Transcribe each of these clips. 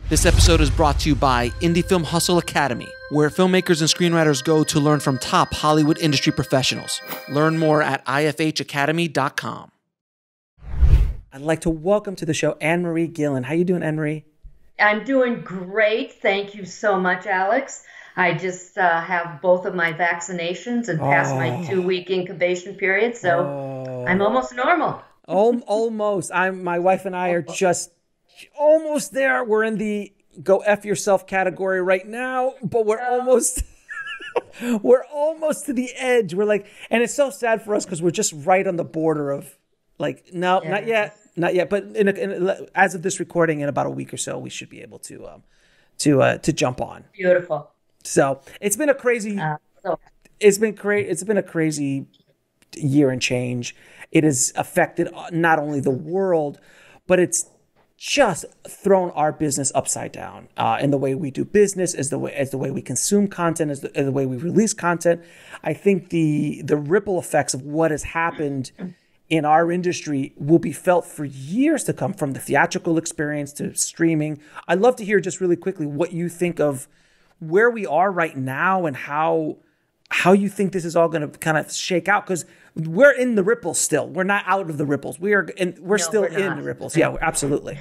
This episode is brought to you by Indie Film Hustle Academy, where filmmakers and screenwriters go to learn from top Hollywood industry professionals. Learn more at ifhacademy.com. I'd like to welcome to the show Anne-Marie Gillen. How you doing, Anne-Marie? I'm doing great. Thank you so much, Alex. I just have both of my vaccinations and passed my 2-week incubation period, so I'm almost normal. Almost. My wife and I are just almost there. We're in the go F yourself category right now, but we're almost to the edge. We're like, and it's so sad for us because we're just right on the border of like, no, not yet. But as of this recording, in about a week or so, we should be able to jump on. Beautiful. So it's been a crazy, it's been a crazy year and change. It has affected not only the world, but it's just thrown our business upside down in the way we do business, as the way we consume content, as the way we release content. I think the ripple effects of what has happened in our industry will be felt for years to come, from the theatrical experience to streaming. I'd love to hear just really quickly what you think of where we are right now and how you think this is all going to kind of shake out, because we're in the ripples still. We're not out of the ripples. We're still in the ripples. Yeah, absolutely.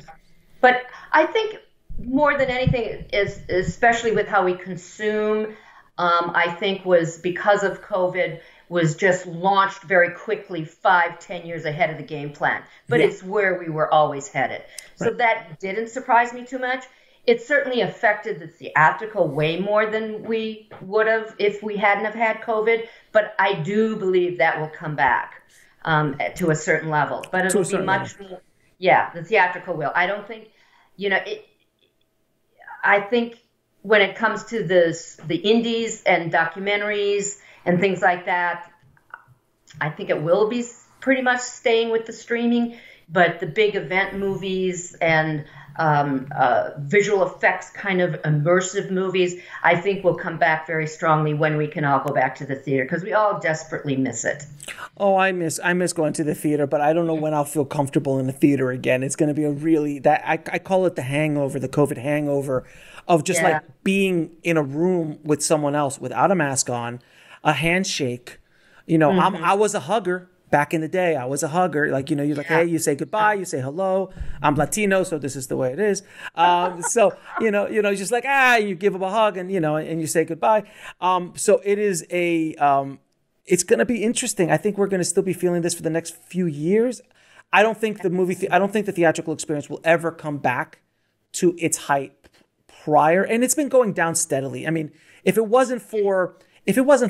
But I think more than anything is, especially with how we consume, I think was because of COVID, was just launched very quickly 5-10 years ahead of the game plan. But it's where we were always headed. So that didn't surprise me too much. It certainly affected the theatrical way more than we would have if we hadn't have had COVID. But I do believe that will come back to a certain level. But it'll be much more. Yeah, the theatrical will. I don't think, I think when it comes to the indies and documentaries and things like that, I think it will be pretty much staying with the streaming. But the big event movies and visual effects kind of immersive movies, I think will come back very strongly when we can all go back to the theater, because we all desperately miss it. Oh, I miss going to the theater, but I don't know when I'll feel comfortable in the theater again. It's going to be a really, I call it the hangover, the COVID hangover of just like being in a room with someone else without a mask on, a handshake. I was a hugger. Back in the day, I was a hugger. Like, you're like, hey, you say goodbye, you say hello. I'm Latino, so this is the way it is. So, just like, you give them a hug and you say goodbye. So it is it's going to be interesting. I think we're going to still be feeling this for the next few years. I don't think the theatrical experience will ever come back to its height prior. And it's been going down steadily. I mean, if it wasn't for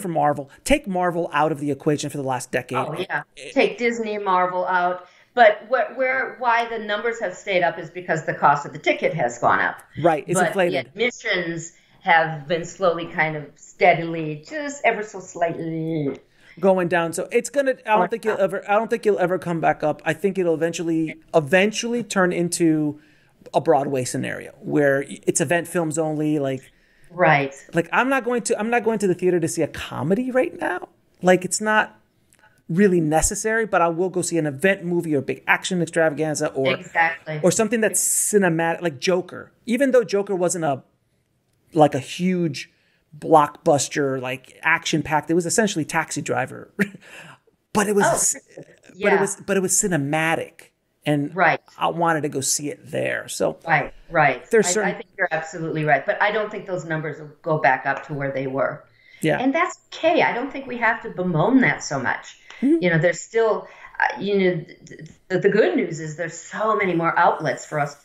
Marvel, take Marvel out of the equation for the last decade. Oh, yeah. Take Disney and Marvel out. But why the numbers have stayed up is because the cost of the ticket has gone up. Right. It's inflated. The admissions have been slowly, kind of steadily, just ever so slightly going down. So it's going to, I don't think you'll ever come back up. I think it'll eventually turn into a Broadway scenario where it's event films only, right. Like I'm not going to the theater to see a comedy right now. Like, it's not really necessary, but I will go see an event movie or big action extravaganza or something that's cinematic, like Joker. Even though Joker wasn't a huge blockbuster, like action packed, it was essentially Taxi Driver. but it was cinematic. And I wanted to go see it there. So right. I think you're absolutely right. But I don't think those numbers will go back up to where they were. Yeah. And that's okay. I don't think we have to bemoan that so much. Mm-hmm. There's still, the good news is there's so many more outlets for us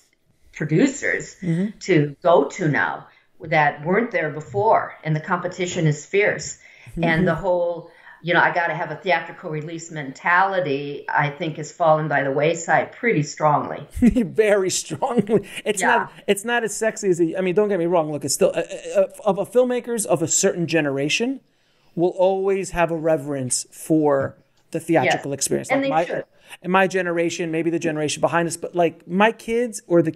producers to go to now that weren't there before. And the competition is fierce. Mm-hmm. And the whole, I got to have a theatrical release mentality, I think, has fallen by the wayside pretty strongly. Very strongly. It's not as sexy as don't get me wrong. Look, it's still of filmmakers of a certain generation will always have a reverence for the theatrical experience. And they should. In my generation, maybe the generation behind us, but like my kids or the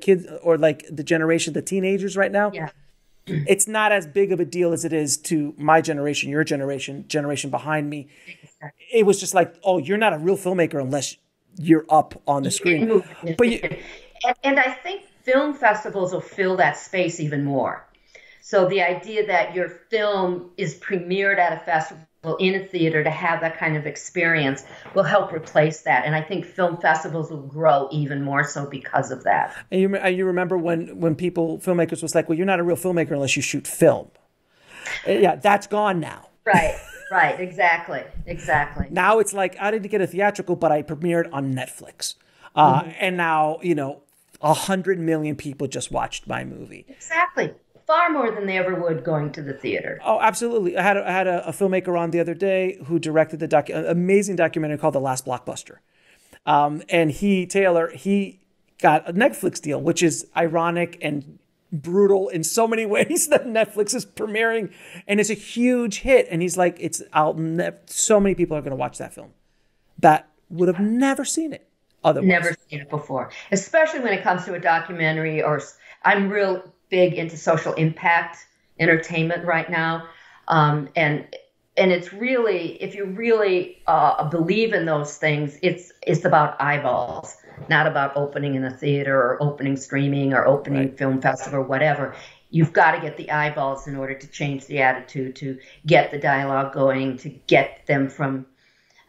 generation, the teenagers right now. Yeah. It's not as big of a deal as it is to my generation, your generation behind me. It was just like, oh, you're not a real filmmaker unless you're up on the screen. And I think film festivals will fill that space even more. So the idea that your film is premiered at a festival in a theater to have that kind of experience will help replace that. And I think film festivals will grow even more so because of that. And you remember when filmmakers was like, well, you're not a real filmmaker unless you shoot film. Yeah, that's gone now. Right, exactly. Now it's like, I didn't get a theatrical, but I premiered on Netflix. And now, 100 million people just watched my movie. Exactly. Far more than they ever would going to the theater. Oh, absolutely. I had a filmmaker on the other day who directed an amazing documentary called The Last Blockbuster. And Taylor, he got a Netflix deal, which is ironic and brutal in so many ways that Netflix is premiering, and it's a huge hit. And he's like, so many people are going to watch that film that would have never seen it otherwise. Never seen it before, especially when it comes to a documentary. Or I'm real big into social impact entertainment right now, and it's really, if you really believe in those things, it's about eyeballs, not about opening in a theater or opening streaming or opening film festival or whatever. You've got to get the eyeballs in order to change the attitude, to get the dialogue going, to get them from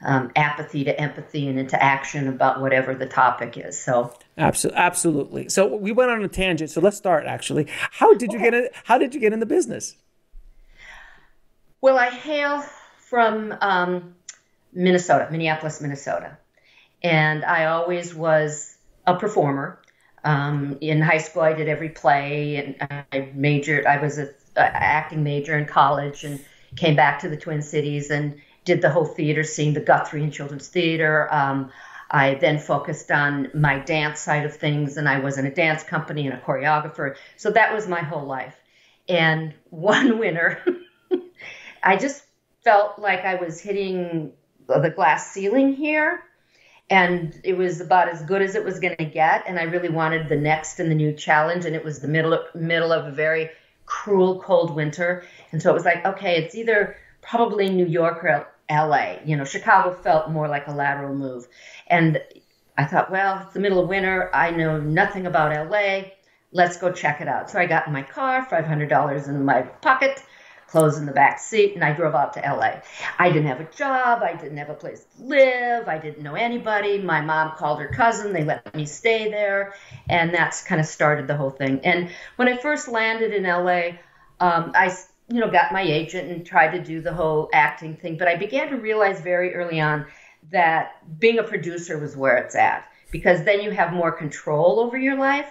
apathy to empathy and into action about whatever the topic is. So absolutely. So we went on a tangent. So let's start. Actually, how did you get in the business? Well, I hail from Minneapolis, Minnesota. And I always was a performer. In high school, I did every play, and I was an acting major in college, and came back to the Twin Cities and did the whole theater scene, the Guthrie and Children's Theater. I then focused on my dance side of things, and I was in a dance company and a choreographer. So that was my whole life. And one winter, I just felt like I was hitting the glass ceiling here. And it was about as good as it was going to get. And I really wanted the next and the new challenge. And it was the middle of a very cruel, cold winter. And so it was like, okay, it's either probably New York or LA. Chicago felt more like a lateral move. And I thought, well, it's the middle of winter. I know nothing about LA. Let's go check it out. So I got in my car, $500 in my pocket, clothes in the back seat, and I drove out to LA. I didn't have a job. I didn't have a place to live. I didn't know anybody. My mom called her cousin. They let me stay there, and that's kind of started the whole thing. And when I first landed in LA, I got my agent and tried to do the whole acting thing, but I began to realize very early on that being a producer was where it's at, because then you have more control over your life.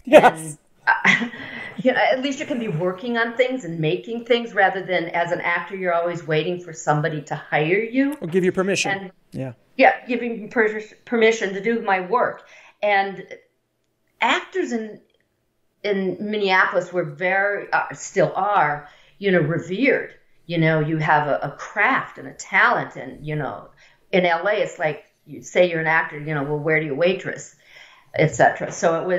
Yes. And, at least you can be working on things and making things, rather than as an actor, you're always waiting for somebody to hire you. Or give you permission. And, giving permission to do my work. And actors in Minneapolis were very, still are, revered. You have a craft and a talent. And, in LA, it's like, you say you're an actor, well, where do you waitress? Etc. So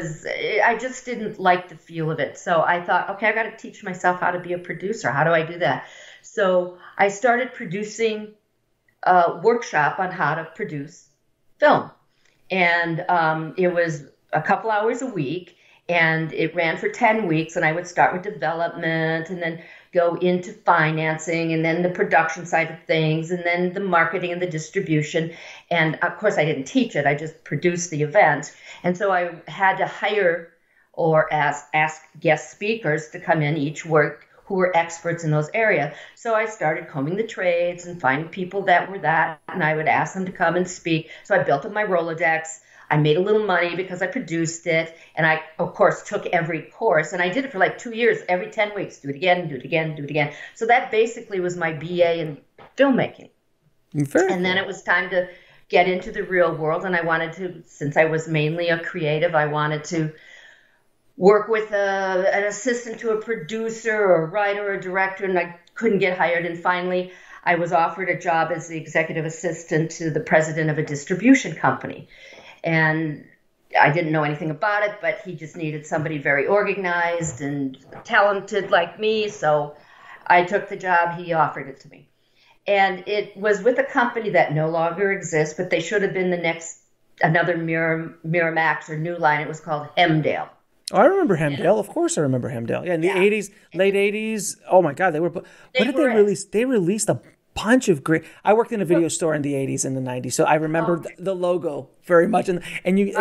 I just didn't like the feel of it. So I thought, okay, I got to teach myself how to be a producer. How do I do that? So I started producing a workshop on how to produce film. And it was a couple hours a week, and it ran for 10 weeks. And I would start with development, and then go into financing, and then the production side of things, and then the marketing and the distribution. And of course, I didn't teach it. I just produced the event. And so I had to hire or ask guest speakers to come in each work who were experts in those areas. So I started combing the trades and finding people that were that, and I would ask them to come and speak. So I built up my Rolodex. I made a little money because I produced it. And I, of course, took every course. And I did it for like 2 years, every 10 weeks. Do it again, do it again, do it again. So that basically was my BA in filmmaking. And then it was time to get into the real world. And I wanted to, since I was mainly a creative, I wanted to work with an assistant to a producer or a writer or a director. And I couldn't get hired. And finally, I was offered a job as the executive assistant to the president of a distribution company. And I didn't know anything about it, but he just needed somebody very organized and talented like me. So I took the job. He offered it to me. And it was with a company that no longer exists, but they should have been another Miramax or New Line. It was called Hemdale. Oh, I remember Hemdale. Of course, I remember Hemdale. Yeah, in the Yeah, '80s, late '80s. Oh my God, they were. What they did they were it. release? They released a bunch of great. I worked in a video store in the '80s and the '90s, so I remember Okay, the logo very much. right, You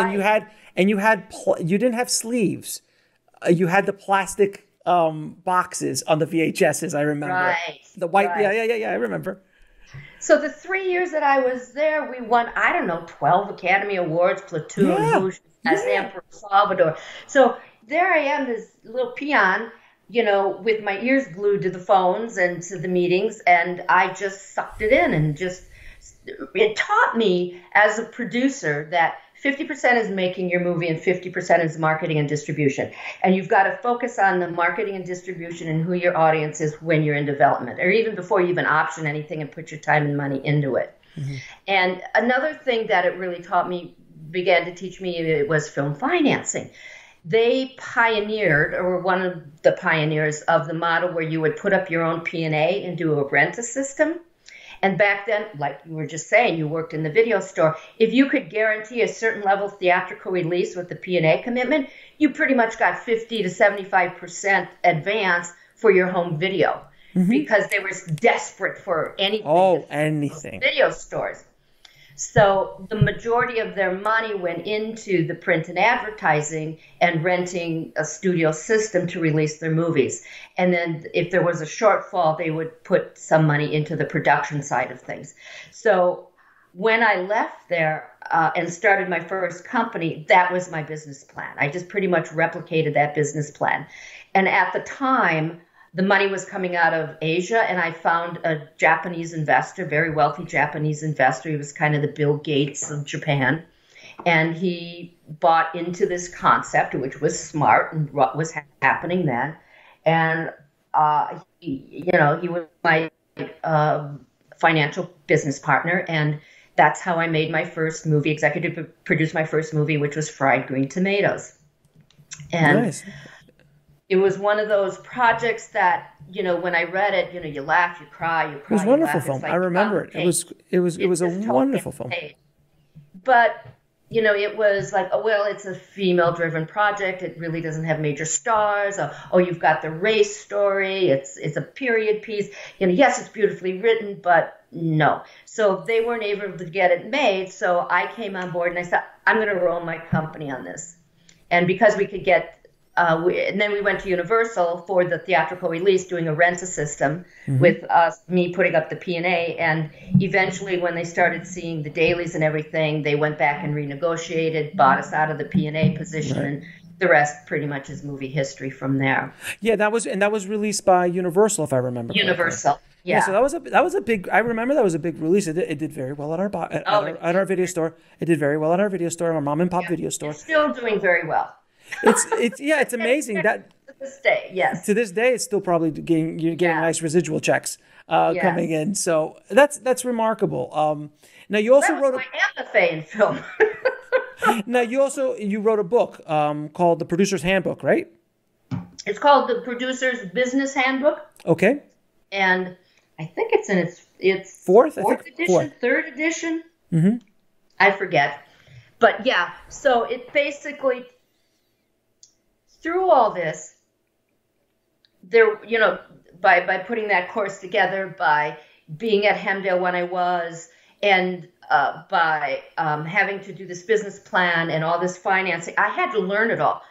didn't have sleeves. You had the plastic boxes on the VHSs. I remember right, the white. Yeah, right. yeah, yeah, yeah. I remember. So the 3 years that I was there, we won, I don't know, 12 Academy Awards, Platoon, Yeah, Whoosh, as the yeah. Emperor Salvador. So there I am, this little peon, with my ears glued to the phones and to the meetings, and I just sucked it in and just, it taught me as a producer that 50% is making your movie and 50% is marketing and distribution. And you've got to focus on the marketing and distribution and who your audience is when you're in development, or even before you even option anything and put your time and money into it. And another thing that it really taught me, began to teach me, it was film financing. They pioneered, or were one of the pioneers of the model where you would put up your own P&A and do a rent a system. And back then, like you were just saying, you worked in the video store. If you could guarantee a certain level of theatrical release with the P&A commitment, you pretty much got 50 to 75% advance for your home video, because they were desperate for anything to Oh, fill those anything. video stores. So the majority of their money went into the print and advertising and renting a studio system to release their movies. And then if there was a shortfall, they would put some money into the production side of things. So when I left there and started my first company, that was my business plan. I just pretty much replicated that business plan. And at the time, the money was coming out of Asia, and I found a Japanese investor, very wealthy Japanese investor. He was kind of the Bill Gates of Japan. And he bought into this concept, which was smart and what was happening then. And, he was my financial business partner. And that's how I made my first movie, executive produced my first movie, which was Fried Green Tomatoes. And Nice. it was one of those projects that, when I read it, you laugh, you cry, It was a you wonderful laugh. film. It's I like remember it. It was a just totally wonderful on the film. page. But, it was like, oh, well, it's a female-driven project. It really doesn't have major stars. Oh, you've got the race story. It's a period piece. Yes, it's beautifully written, but no. So they weren't able to get it made. So I came on board and I said, I'm going to roll my company on this. And because we could get and then we went to Universal for the theatrical release, doing a rent-a system with me putting up the P&A. And eventually, when they started seeing the dailies and everything, they went back and renegotiated, bought us out of the P&A position, Right. and the rest pretty much is movie history from there. Yeah, that was released by Universal, if I remember correctly. Universal, Yeah, yeah. so that was a big. I remember that was a big release. It did very well at Oh, at our video store. It did very well at our video store, our mom and pop video store. it's still doing very well. It's amazing that To this day, yes. to this day it's still probably you're getting Yeah. nice residual checks Yeah. coming in. So that's remarkable. Now you also That wrote was my MFA in film. you wrote a book called The Producer's Handbook, right? It's called The Producer's Business Handbook. Okay, And I think it's in its fourth, edition, fourth. third edition. I forget, but yeah. So it basically, through all this, there, by putting that course together, by being at Hemdale when I was, and by having to do this business plan and all this financing, I had to learn it all.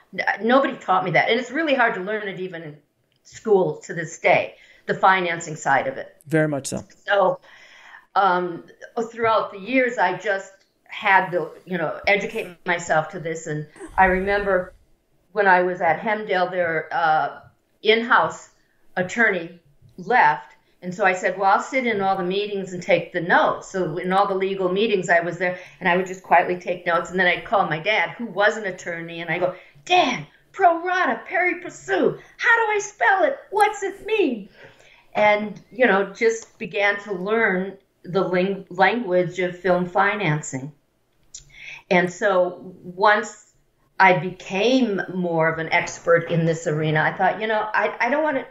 Nobody taught me that, and it's really hard to learn it even in school to this day, the financing side of it. Very much so. So throughout the years, I just had to, educate myself to this. And I remember when I was at Hemdale, their in-house attorney left. And so I said, well, I'll sit in all the meetings and take the notes. So in all the legal meetings, I was there, and I would just quietly take notes. And then I'd call my dad, who was an attorney, and I go, Dad, pro rata, pari passu, how do I spell it? What's it mean? And, just began to learn the language of film financing. And so once I became more of an expert in this arena, I thought, I don't want to,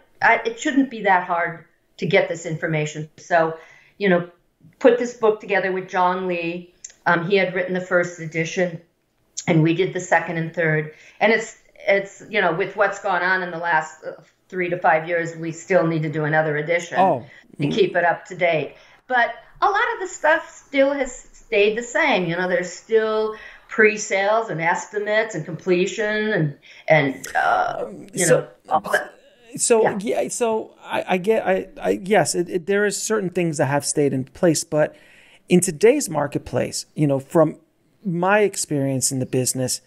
it shouldn't be that hard to get this information. So, put this book together with John Lee. He had written the first edition, and we did the second and third. And it's, with what's gone on in the last 3 to 5 years, we still need to do another edition to keep it up to date. But a lot of the stuff still has stayed the same. There's still pre-sales and estimates and completion and So I yes, there is certain things that have stayed in place, but in today's marketplace, from my experience in the business,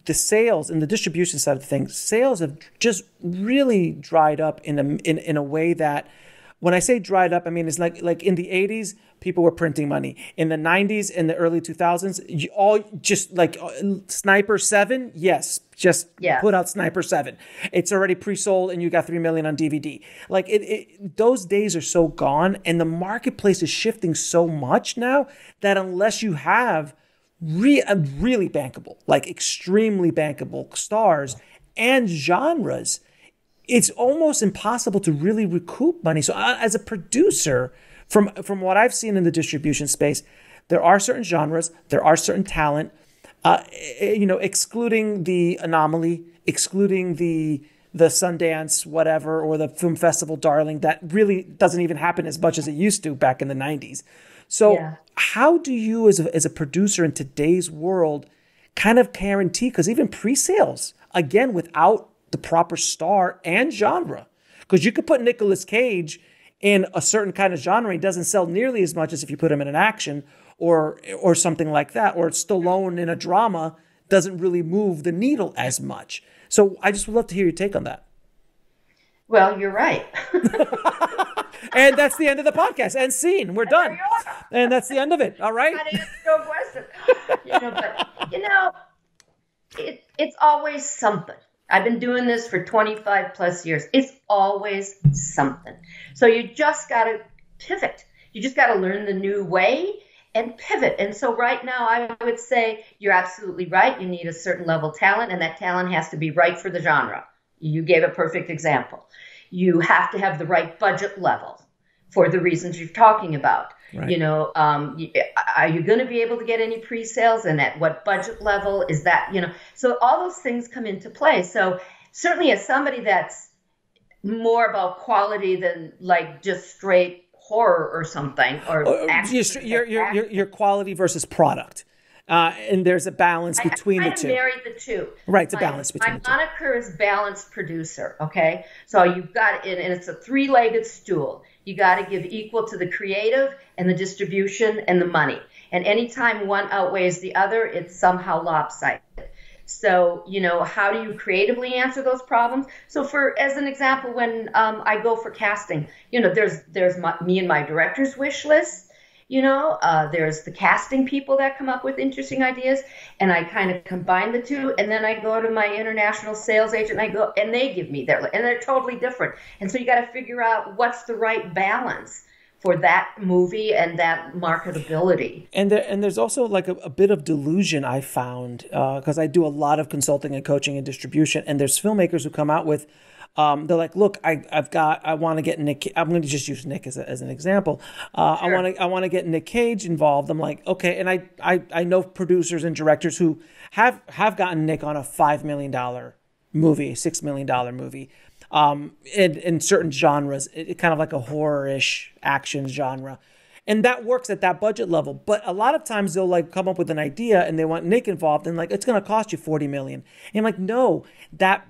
the sales and the distribution side of things, sales have just really dried up in a way that, when I say dried up, I mean it's like in the 80s, people were printing money. In the 90s, in the early 2000s, all just like Sniper 7, yes, just put out Sniper 7. It's already pre-sold and you got 3 million on DVD. Like those days are so gone, and the marketplace is shifting so much now that unless you have really bankable, like extremely bankable stars and genres, it's almost impossible to really recoup money. So as a producer, from what I've seen in the distribution space, there are certain genres, there are certain talent, excluding the Anomaly, excluding the Sundance, whatever, or the Film Festival darling, that really doesn't even happen as much as it used to back in the 90s. So how do you, as a producer in today's world, kind of guarantee, because even pre-sales, again, without the proper star and genre, because you could put Nicolas Cage in a certain kind of genre, he doesn't sell nearly as much as if you put him in an action or something like that, or Stallone in a drama doesn't really move the needle as much. So I just would love to hear your take on that. Well, you're right. And that's the end of the podcast. End scene. We're done. And that's the end of it. All right. No question. It's always something. I've been doing this for 25 plus years. It's always something. So you just got to pivot. You just got to learn the new way and pivot. And so right now, I would say you're absolutely right. You need a certain level of talent, and that talent has to be right for the genre. You gave a perfect example. You have to have the right budget level for the reasons you're talking about. Right. Are you going to be able to get any pre-sales, and at what budget level is that? So all those things come into play. So certainly, as somebody that's more about quality than like just straight horror or something, or your quality versus product. And there's a balance between the two. I married the two. Right, it's a balance between the two. My moniker is balanced producer, okay? So you've got it, and it's a three-legged stool. You got to give equal to the creative and the distribution and the money. And anytime one outweighs the other, it's somehow lopsided. So, how do you creatively answer those problems? So as an example, when I go for casting, there's me and my director's wish list. There's the casting people that come up with interesting ideas, and I kind of combine the two, and then I go to my international sales agent, and they give me and they're totally different. And so you got to figure out what's the right balance for that movie and that marketability. And there's also like a bit of delusion I found, because I do a lot of consulting and coaching and distribution, and there's filmmakers who come out with, they're like, look, I want to get Nick. I'm going to just use Nick as an example. Sure. I want to get Nick Cage involved. I'm like, okay, and I know producers and directors who have gotten Nick on a $5 million movie, $6 million movie, in certain genres, it kind of like a horror-ish action genre. And that works at that budget level. But a lot of times they'll like come up with an idea and they want Nick involved, and like, it's going to cost you $40 million. And I'm like, no, that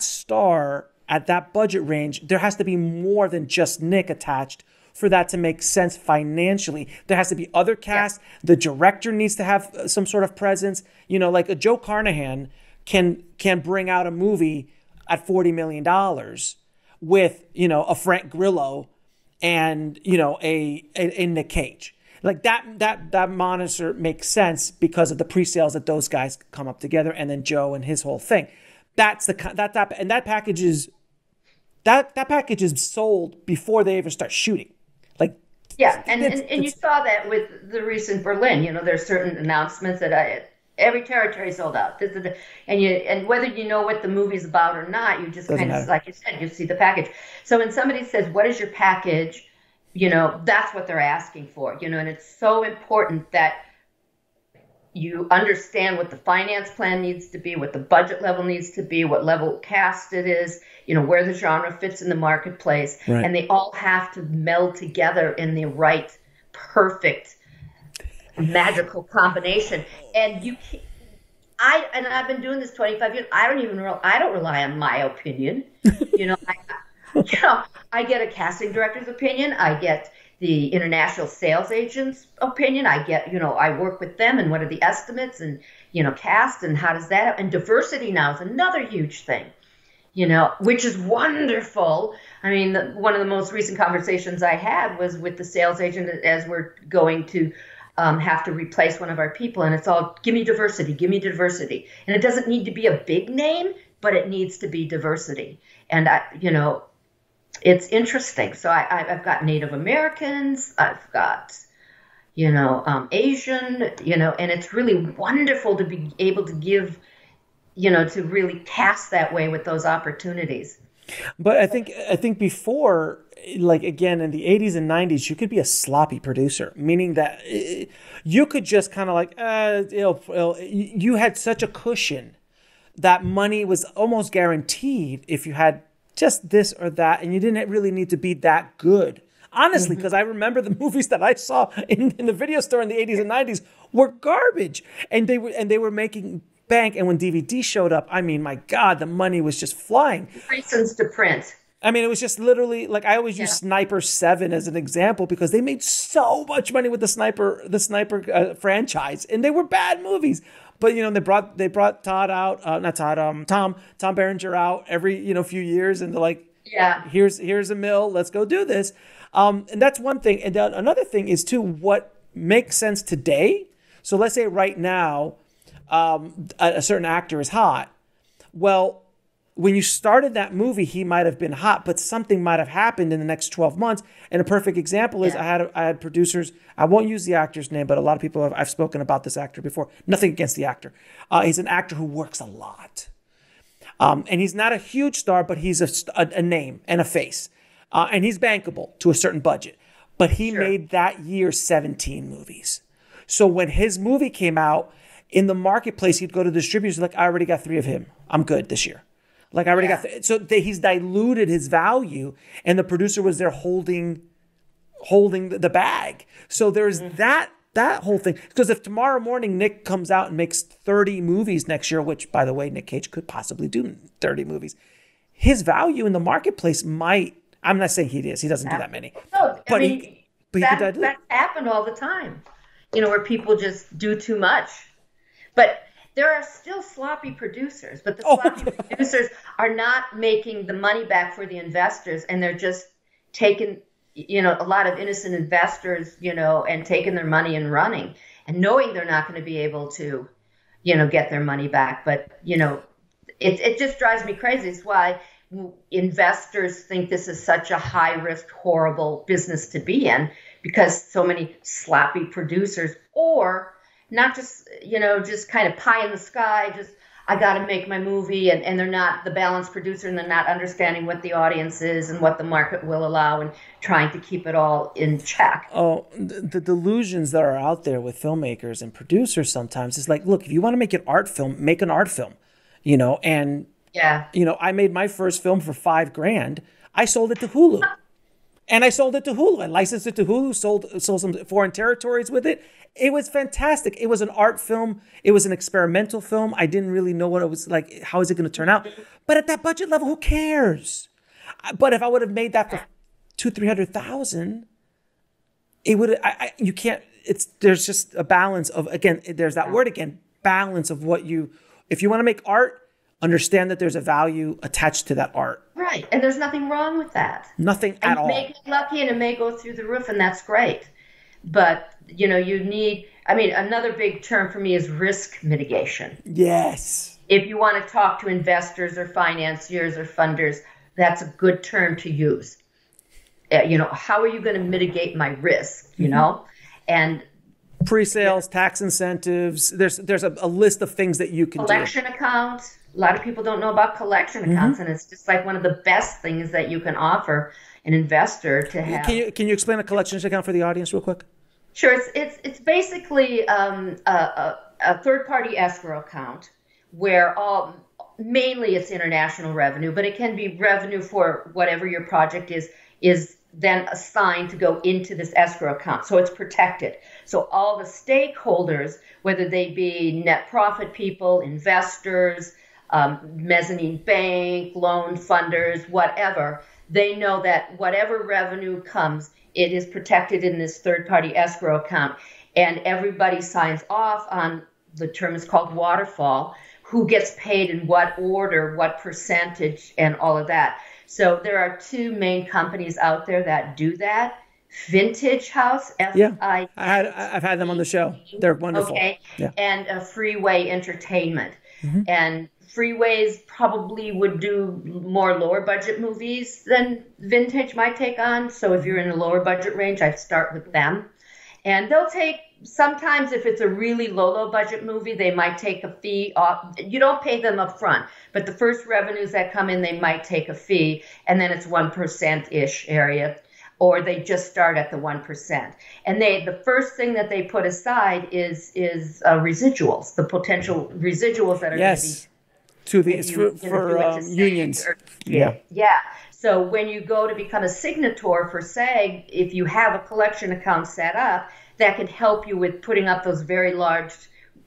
star at that budget range, there has to be more than just Nick attached for that to make sense financially. There has to be other cast. Yeah. The director needs to have some sort of presence. Like a Joe Carnahan can bring out a movie at $40 million with, a Frank Grillo and, a Nick Cage. Like that monitor makes sense because of the pre-sales that those guys come up together, and then Joe and his whole thing. That's that package is sold before they even start shooting. Like, yeah, and you saw that with the recent Berlin. There's certain announcements that every territory sold out. And whether you know what the movie's about or not, you just kind of, like you said, you see the package. So when somebody says, "What is your package?" That's what they're asking for. And it's so important that you understand what the finance plan needs to be, what the budget level needs to be, what level cast it is, where the genre fits in the marketplace. Right. And they all have to meld together in the right, perfect, magical combination. And I've been doing this 25 years. I don't rely on my opinion. I get a casting director's opinion. I get the international sales agent's opinion. I get, I work with them and what are the estimates and, cast and how does that, and diversity now is another huge thing, which is wonderful. I mean, one of the most recent conversations I had was with the sales agent as we're going to have to replace one of our people. And it's all, give me diversity. And it doesn't need to be a big name, but it needs to be diversity. And, it's interesting. So I've got Native Americans, I've got, Asian, and it's really wonderful to be able to give, to really cast that way with those opportunities. But I think before, like again, in the 80s and 90s, you could be a sloppy producer, meaning that you could just kind of like, you had such a cushion that money was almost guaranteed if you had just this or that, and you didn't really need to be that good. Honestly, because I remember the movies that I saw in the video store in the 80s and 90s were garbage, and they were making bank. And when DVD showed up, I mean, my God, the money was just flying. License to print. I mean, it was just literally like I always use Sniper 7 as an example because they made so much money with the Sniper franchise, and they were bad movies. But they brought Tom Berenger out every few years, and they're like, here's a mill, let's go do this. And that's one thing. And then another thing is too what makes sense today. So let's say right now, a certain actor is hot. Well, when you started that movie, he might have been hot, but something might have happened in the next 12 months. And a perfect example is I had producers. I won't use the actor's name, but a lot of people I've spoken about this actor before. Nothing against the actor. He's an actor who works a lot. And he's not a huge star, but he's a name and a face. And he's bankable to a certain budget. But he made that year 17 movies. So when his movie came out, in the marketplace, he'd go to distributors like, I already got 3 of him. I'm good this year. Like I already got, he's diluted his value, and the producer was there holding the bag. So there's that whole thing. Because if tomorrow morning Nick comes out and makes 30 movies next year, which by the way, Nick Cage could possibly do 30 movies, his value in the marketplace might, I'm not saying he doesn't do that many. No, but he could dilute. That happened all the time, where people just do too much. But there are still sloppy producers, but the sloppy producers are not making the money back for the investors, and they're just taking, a lot of innocent investors, and taking their money and running, and knowing they're not going to be able to, get their money back. But, it just drives me crazy. It's why investors think this is such a high-risk, horrible business to be in, because so many sloppy producers, or not just, just kind of pie in the sky, just I got to make my movie, and they're not the balanced producer, and they're not understanding what the audience is and what the market will allow, and trying to keep it all in check. Oh, the delusions that are out there with filmmakers and producers sometimes is like, look, if you want to make an art film, make an art film, and I made my first film for $5,000. I sold it to Hulu. And I sold it to Hulu. I licensed it to Hulu, sold some foreign territories with it. It was fantastic. It was an art film. It was an experimental film. I didn't really know what it was like. How is it going to turn out? But at that budget level, who cares? But if I would have made that for $200,000-$300,000, it would. You can't. There's just a balance of, again. There's that word again. Balance of what you. If you want to make art, understand that there's a value attached to that art. Right. And there's nothing wrong with that. Nothing at all. You may get lucky and it may go through the roof, and that's great. But, you need, another big term for me is risk mitigation. Yes. If you want to talk to investors or financiers or funders, that's a good term to use. How are you going to mitigate my risk, And pre-sales, tax incentives. There's a list of things that you can collection accounts. A lot of people don't know about collection accounts, and it's just like one of the best things that you can offer an investor to have. Can you explain a collections account for the audience real quick? Sure. It's basically a a third-party escrow account where mainly it's international revenue, but it can be revenue for whatever your project is then assigned to go into this escrow account. So it's protected. So all the stakeholders, whether they be net profit people, investors, mezzanine bank, loan funders, whatever, they know that whatever revenue comes, it is protected in this third-party escrow account. And everybody signs off on the term is called waterfall, who gets paid in what order, what percentage, and all of that. So there are two main companies out there that do that. Vintage House, I've had them on the show. They're wonderful. Okay, and Freeway Entertainment. Mm-hmm. And Freeways probably would do more lower budget movies than Vintage might take on. So if you're in a lower budget range, I'd start with them. And they'll take, sometimes if it's a really low budget movie, they might take a fee off. You don't pay them up front, but the first revenues that come in, they might take a fee, and then it's 1%-ish area, or they just start at the 1%. And the first thing that they put aside is residuals, the potential residuals that are going to be for unions. Yeah. So when you go to become a signator for SAG, if you have a collection account set up, that can help you with putting up those very large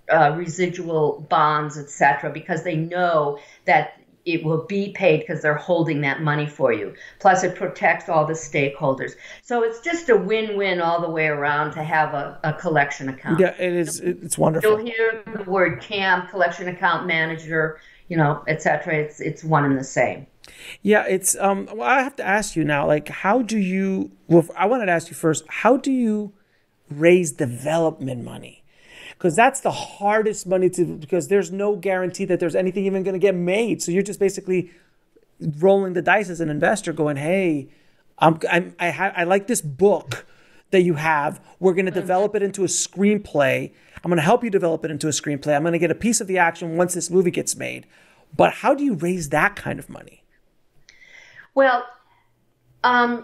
residual bonds, etc., because they know that it will be paid because they're holding that money for you. Plus, it protects all the stakeholders. So it's just a win-win all the way around to have a collection account. Yeah, it is. It's wonderful. You'll hear the word CAM, collection account manager, etc. It's one and the same. Yeah, it's. Well, I have to ask you now, like, how do you? Well, I wanted to ask you first. How do you raise development money? Because that's the hardest money because there's no guarantee that there's anything even going to get made. So you're just basically rolling the dice as an investor, going, "Hey, I like this book that you have. We're going to develop it into a screenplay. I'm going to help you develop it into a screenplay. I'm going to get a piece of the action once this movie gets made." But how do you raise that kind of money? Well, again,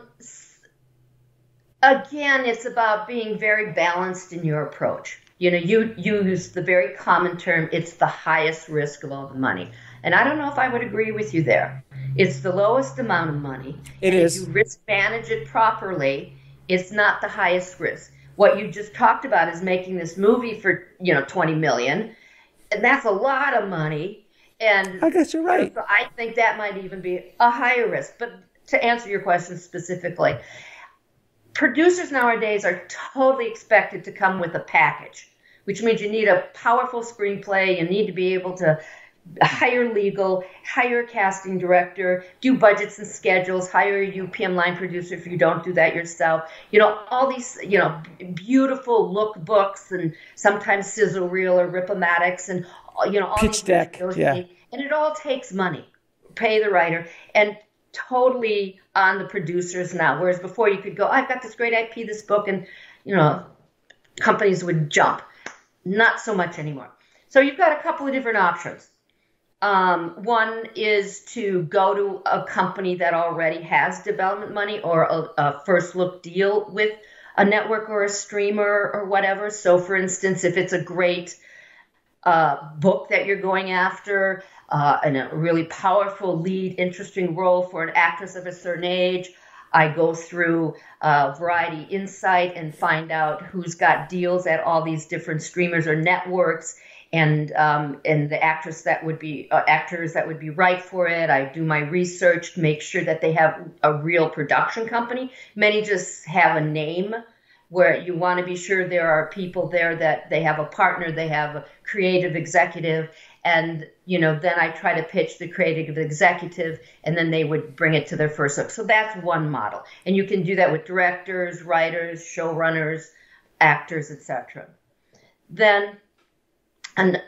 it's about being very balanced in your approach. You use the very common term, it's the highest risk of all the money. And I don't know if I would agree with you there. It's the lowest amount of money. It is. If you risk manage it properly, it's not the highest risk. What you just talked about is making this movie for, $20 million. And that's a lot of money. And I guess you're right. So I think that might even be a higher risk. But to answer your question specifically, producers nowadays are totally expected to come with a package, which means you need a powerful screenplay. You need to be able to hire legal, hire a casting director, do budgets and schedules, hire a UPM line producer if you don't do that yourself. All these, beautiful lookbooks and sometimes sizzle reel or rip-o-matics and all pitch deck, yeah. And it all takes money. Pay the writer, and totally on the producers now. Whereas before you could go, I've got this great IP, this book, and companies would jump. Not so much anymore. So you've got a couple of different options. One is to go to a company that already has development money or a first look deal with a network or a streamer or whatever. So for instance, if it's a great book that you're going after and a really powerful lead, interesting role for an actress of a certain age, I go through Variety Insight and find out who's got deals at all these different streamers or networks, and the actors that would be right for it. I do my research to make sure that they have a real production company. Many just have a name, where you want to be sure there are people there that they have a partner, they have a creative executive, and then I try to pitch the creative executive, and then they would bring it to their first look. So that's one model, and you can do that with directors, writers, showrunners, actors, etc. Then, and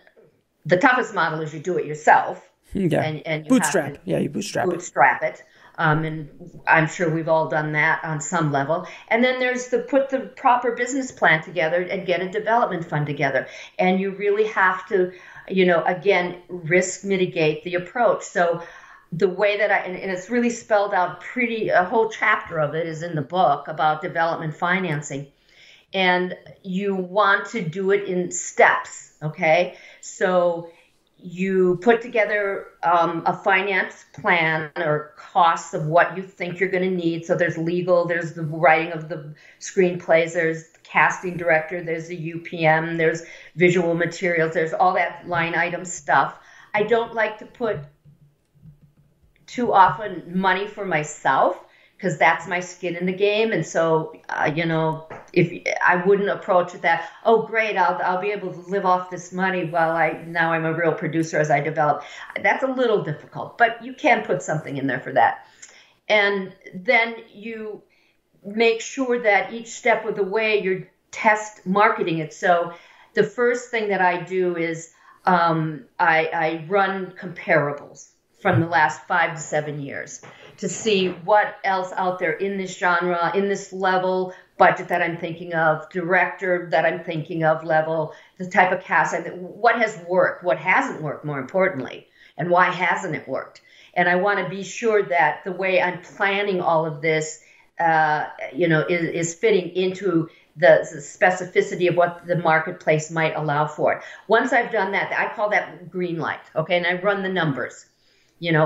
the toughest model is you do it yourself. Yeah. And you bootstrap. You bootstrap it. And I'm sure we've all done that on some level. And then there's put the proper business plan together and get a development fund together. And you really have to, again, risk mitigate the approach. So the way that and it's really spelled out a whole chapter of it is in the book about development financing. and you want to do it in steps. Okay, so you put together a finance plan or costs of what you think you're going to need. So there's legal, there's the writing of the screenplays, there's the casting director, there's the UPM, there's visual materials, there's all that line item stuff. I don't like to put too often money for myself, because that's my skin in the game. And so, if I wouldn't approach it that, oh, great, I'll be able to live off this money while now I'm a real producer as I develop. That's a little difficult, but you can put something in there for that. And then you make sure that each step of the way you're test marketing it. So the first thing that I do is I run comparables from the last 5 to 7 years to see what else out there in this genre, in this level, budget that I'm thinking of, director that I'm thinking of level, the type of cast, what has worked, what hasn't worked, more importantly, and why hasn't it worked. And I want to be sure that the way I'm planning all of this, is fitting into the specificity of what the marketplace might allow for it. Once I've done that, I call that green light, okay? And I run the numbers.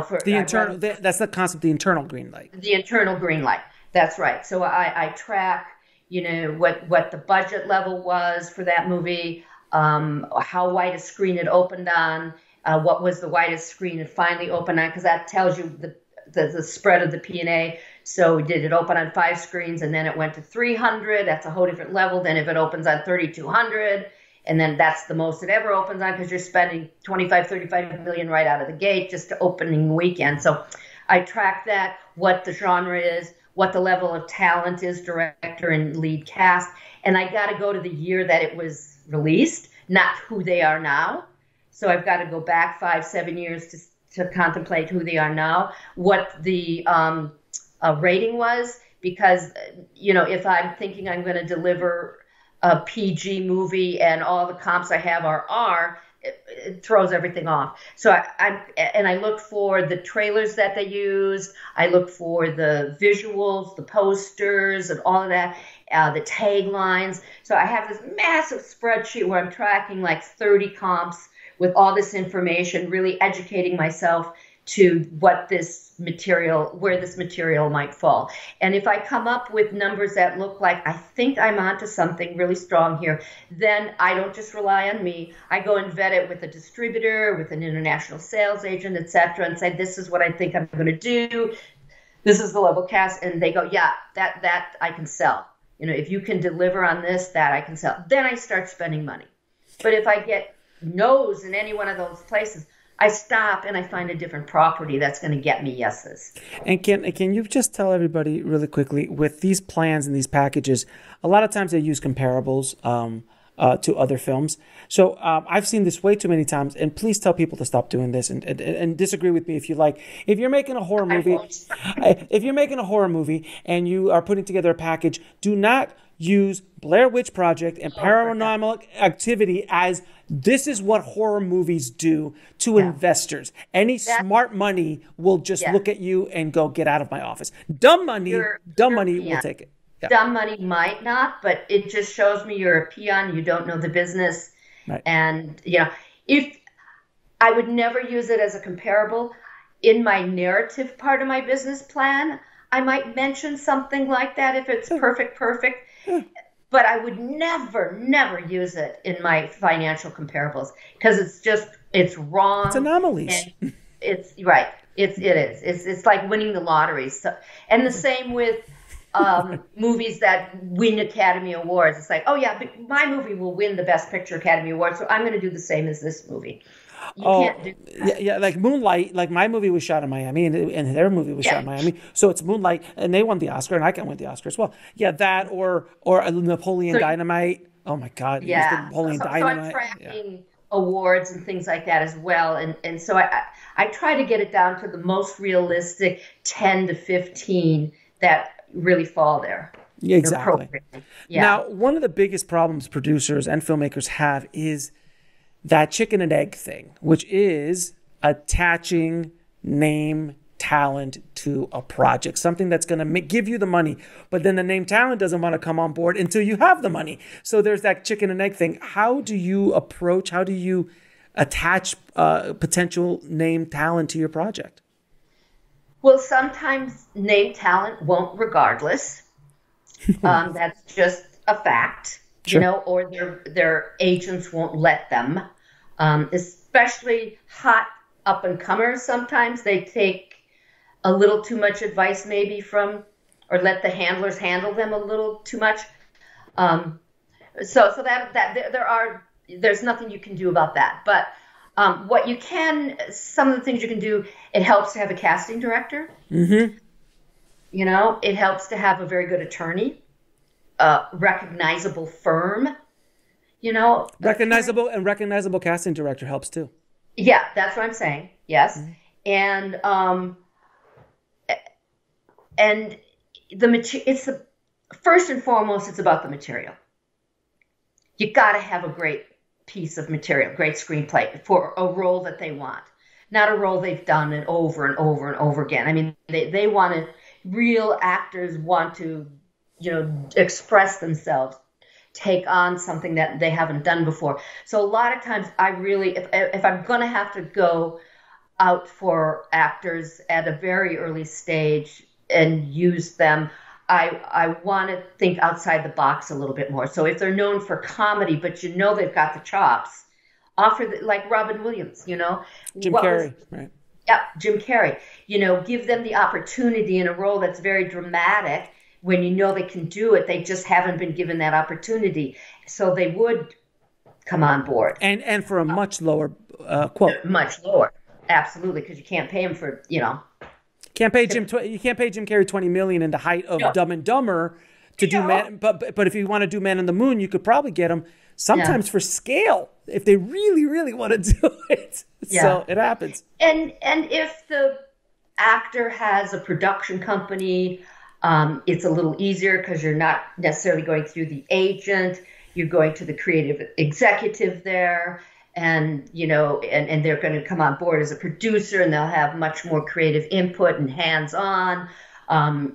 For the internal, that's the concept, the internal green light. The internal green light. That's right. So I track, what the budget level was for that movie, how wide a screen it opened on, what was the widest screen it finally opened on, because that tells you the spread of the P&A. So did it open on 5 screens and then it went to 300? That's a whole different level than if it opens on 3,200. And then that's the most it ever opens on, because you're spending 25, 35 million right out of the gate just to opening weekend. So I track that, what the genre is, what the level of talent is, director and lead cast. And I got to go to the year that it was released, not who they are now. So I've got to go back 5, 7 years to contemplate who they are now, what the rating was, because, if I'm thinking I'm going to deliver a PG movie and all the comps I have are R, it throws everything off. So I look for the trailers that they used. I look for the visuals, the posters, and all of that, the taglines. So I have this massive spreadsheet where I'm tracking like 30 comps with all this information, really educating myself to where this material might fall. And if I come up with numbers that look like I think I'm onto something really strong here, then I don't just rely on me. I go and vet it with a distributor, with an international sales agent, etc., and say, this is what I think I'm going to do. This is the level cast. And they go, yeah, that I can sell. If you can deliver on this, that I can sell. Then I start spending money. But if I get no's in any one of those places, I stop and I find a different property that's going to get me yeses. And can you just tell everybody really quickly, with these plans and these packages, a lot of times they use comparables to other films. So I've seen this way too many times, and please tell people to stop doing this and disagree with me if you like. If you're making a horror movie, and you are putting together a package, do not use Blair Witch Project and Paranormal Activity as this is what horror movies do to investors. Any smart money will just look at you and go, get out of my office. Dumb money will take it. Yeah. Dumb money might not, but it just shows me you're a peon, you don't know the business. Right. And, if I would never use it as a comparable in my narrative part of my business plan, I might mention something like that if it's perfect. But I would never use it in my financial comparables, because it's wrong. It's anomalies. It's right. It is. It's like winning the lottery. So, and the same with movies that win Academy Awards. It's like, oh yeah, but my movie will win the Best Picture Academy Award, so I'm going to do the same as this movie. You can't do that. Yeah, like Moonlight. Like my movie was shot in Miami, and their movie was shot in Miami. So it's Moonlight, and they won the Oscar, and I can win the Oscar as well. Yeah, that or Napoleon Dynamite. Oh my God! Yeah, Napoleon Dynamite. So I'm tracking awards and things like that as well, and so I try to get it down to the most realistic 10 to 15 that really fall there. Exactly. Yeah. Now, one of the biggest problems producers and filmmakers have is that chicken and egg thing, which is attaching name talent to a project, something that's going to give you the money, but then the name talent doesn't want to come on board until you have the money. So there's that chicken and egg thing. How do you attach potential name talent to your project? Well, sometimes name talent won't regardless. That's just a fact, sure. Or their agents won't let them, especially hot up-and-comers. Sometimes they take a little too much advice maybe or let the handlers handle them a little too much. So there's nothing you can do about that. But some of the things you can do, it helps to have a casting director. Mm-hmm. It helps to have a very good attorney, recognizable firm, Recognizable casting director helps too. Yeah, that's what I'm saying. Yes. Mm-hmm. And first and foremost, it's about the material. You got to have a great piece of material, great screenplay for a role that they want, not a role they've done it over and over and over again. I mean, they want to, real actors want to, express themselves, take on something that they haven't done before. So a lot of times I really, if I'm going to have to go out for actors at a very early stage and use them, I want to think outside the box a little bit more. So if they're known for comedy, but they've got the chops, like Robin Williams, Jim Carrey, right? Yeah, Jim Carrey. Give them the opportunity in a role that's very dramatic when they can do it. They just haven't been given that opportunity. So they would come on board. And for a much lower quote. Much lower. Absolutely, because you can't pay him for, You can't pay Jim Carrey $20 million in the height of Dumb and Dumber to do Man. But if you want to do Man on the Moon, you could probably get him sometimes for scale if they really, really want to do it. Yeah. So it happens. And if the actor has a production company, it's a little easier because you're not necessarily going through the agent. You're going to the creative executive there. And, and they're going to come on board as a producer, and they'll have much more creative input and hands-on.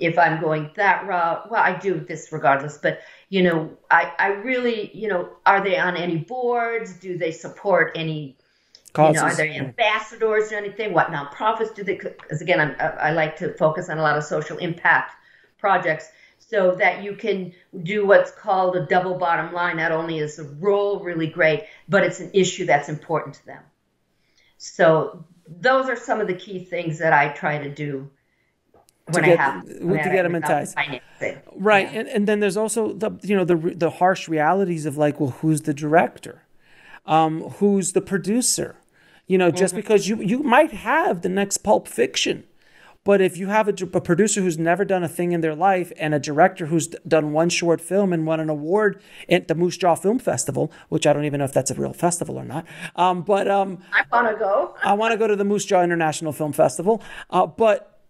If I'm going that route, well, I do this regardless, but, I really, are they on any boards? Do they support any causes? Are there ambassadors or anything? What nonprofits do they, because again, I like to focus on a lot of social impact projects, so that you can do what's called a double bottom line. Not only is the role really great, but it's an issue that's important to them. So those are some of the key things that I try to do to get them enticed. Right, yeah. And then there's also the harsh realities of like, well, who's the director? Who's the producer? Just because you might have the next Pulp Fiction. But if you have a producer who's never done a thing in their life and a director who's done one short film and won an award at the Moose Jaw Film Festival, which I don't even know if that's a real festival or not. I want to go. I want to go to the Moose Jaw International Film Festival. But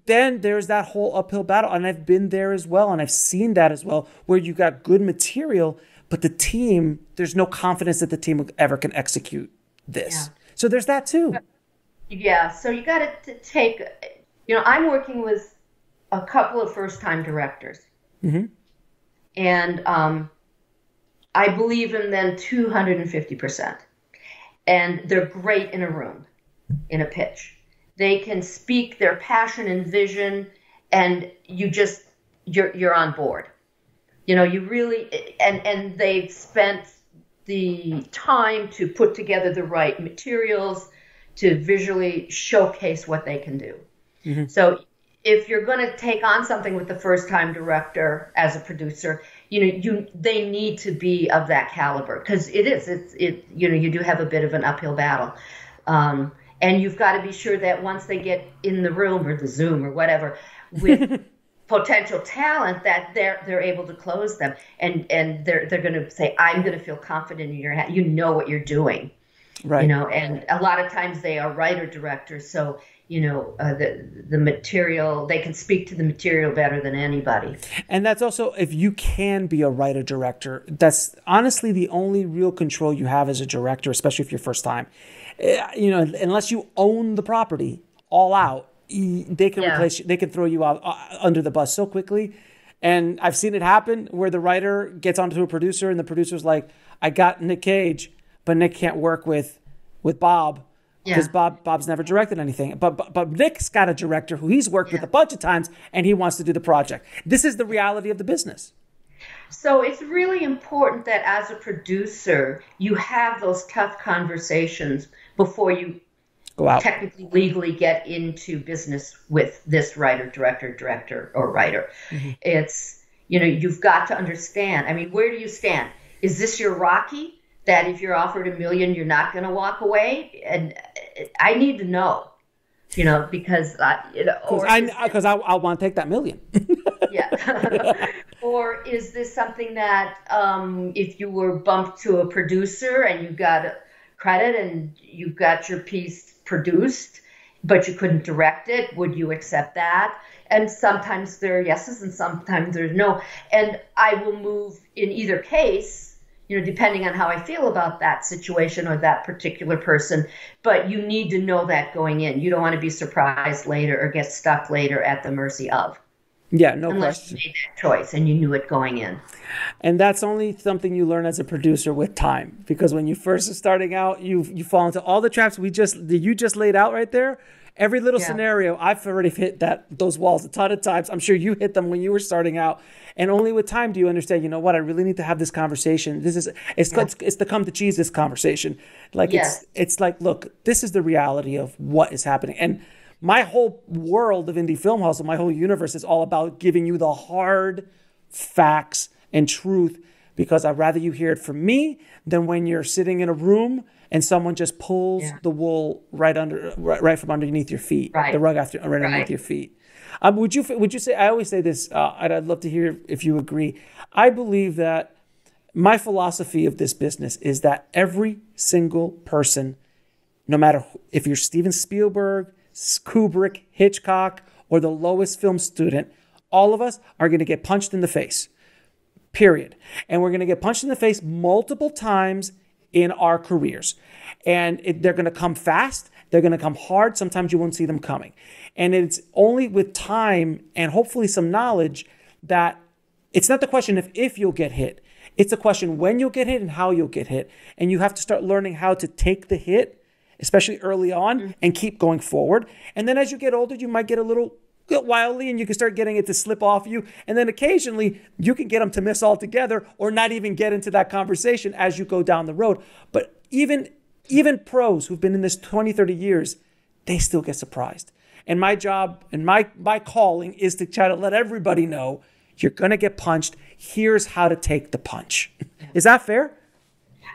then there's that whole uphill battle. And I've been there as well. And I've seen that as well, where you got good material, but the team, there's no confidence that the team ever can execute this. Yeah. So there's that too. Yeah. So you got to take... I'm working with a couple of first-time directors. Mm-hmm. And I believe in them 250%. And they're great in a room, in a pitch. They can speak their passion and vision, and you're on board. You really, and they've spent the time to put together the right materials to visually showcase what they can do. Mm-hmm. So if you're going to take on something with the first-time director as a producer, they need to be of that caliber, because you do have a bit of an uphill battle. And you've got to be sure that once they get in the room or the Zoom or whatever with potential talent, that they're able to close them, and they're going to say, I'm going to feel confident in your hand. You know what you're doing. Right. And a lot of times they are writer directors, so the material, they can speak to the material better than anybody. And that's also, if you can be a writer director, that's honestly the only real control you have as a director, especially if you're first time. Unless you own the property all out, they can replace you, they can throw you out under the bus so quickly. And I've seen it happen where the writer gets onto a producer and the producer's like, I got Nick Cage, but Nick can't work with Bob because Bob's never directed anything. But Nick's got a director who he's worked with a bunch of times and he wants to do the project. This is the reality of the business. So it's really important that as a producer, you have those tough conversations before you go out, technically, legally get into business with this writer, director, or writer. Mm-hmm. It's, you've got to understand. I mean, where do you stand? Is this your Rocky that if you're offered $1 million, you're not going to walk away? And I need to know, because I want to take that $1 million. Yeah. Or is this something that if you were bumped to a producer and you got credit and you got your piece produced, but you couldn't direct it, would you accept that? And sometimes there are yeses and sometimes there's no. And I will move in either case, depending on how I feel about that situation or that particular person. But you need to know that going in. You don't want to be surprised later or get stuck later at the mercy of. Yeah, no Unless question. You made that choice and you knew it going in. And that's only something you learn as a producer with time, because when you first are starting out, you fall into all the traps you just laid out right there. Every little scenario, I've already hit those walls a ton of times. I'm sure you hit them when you were starting out. And only with time do you understand, I really need to have this conversation. It's the come to Jesus conversation. Like it's like, look, this is the reality of what is happening. And my whole world of Indie Film Hustle, my whole universe is all about giving you the hard facts and truth, because I'd rather you hear it from me than when you're sitting in a room and someone just pulls the wool right from underneath your feet, the rug underneath your feet. Would you say? I always say this, and I'd love to hear if you agree. I believe that my philosophy of this business is that every single person, no matter if you're Steven Spielberg, Kubrick, Hitchcock, or the lowest film student, all of us are going to get punched in the face, period. And we're going to get punched in the face multiple times in our careers. And they're going to come fast. They're going to come hard. Sometimes you won't see them coming. And it's only with time and hopefully some knowledge that it's not the question of if you'll get hit. It's a question when you'll get hit and how you'll get hit. And you have to start learning how to take the hit, especially early on, and keep going forward. And then as you get older, you might get a little wildly and you can start getting it to slip off you. And then occasionally you can get them to miss altogether or not even get into that conversation as you go down the road. But even pros who've been in this 20, 30 years, they still get surprised. And my job and my calling is to try to let everybody know you're going to get punched. Here's how to take the punch. Is that fair?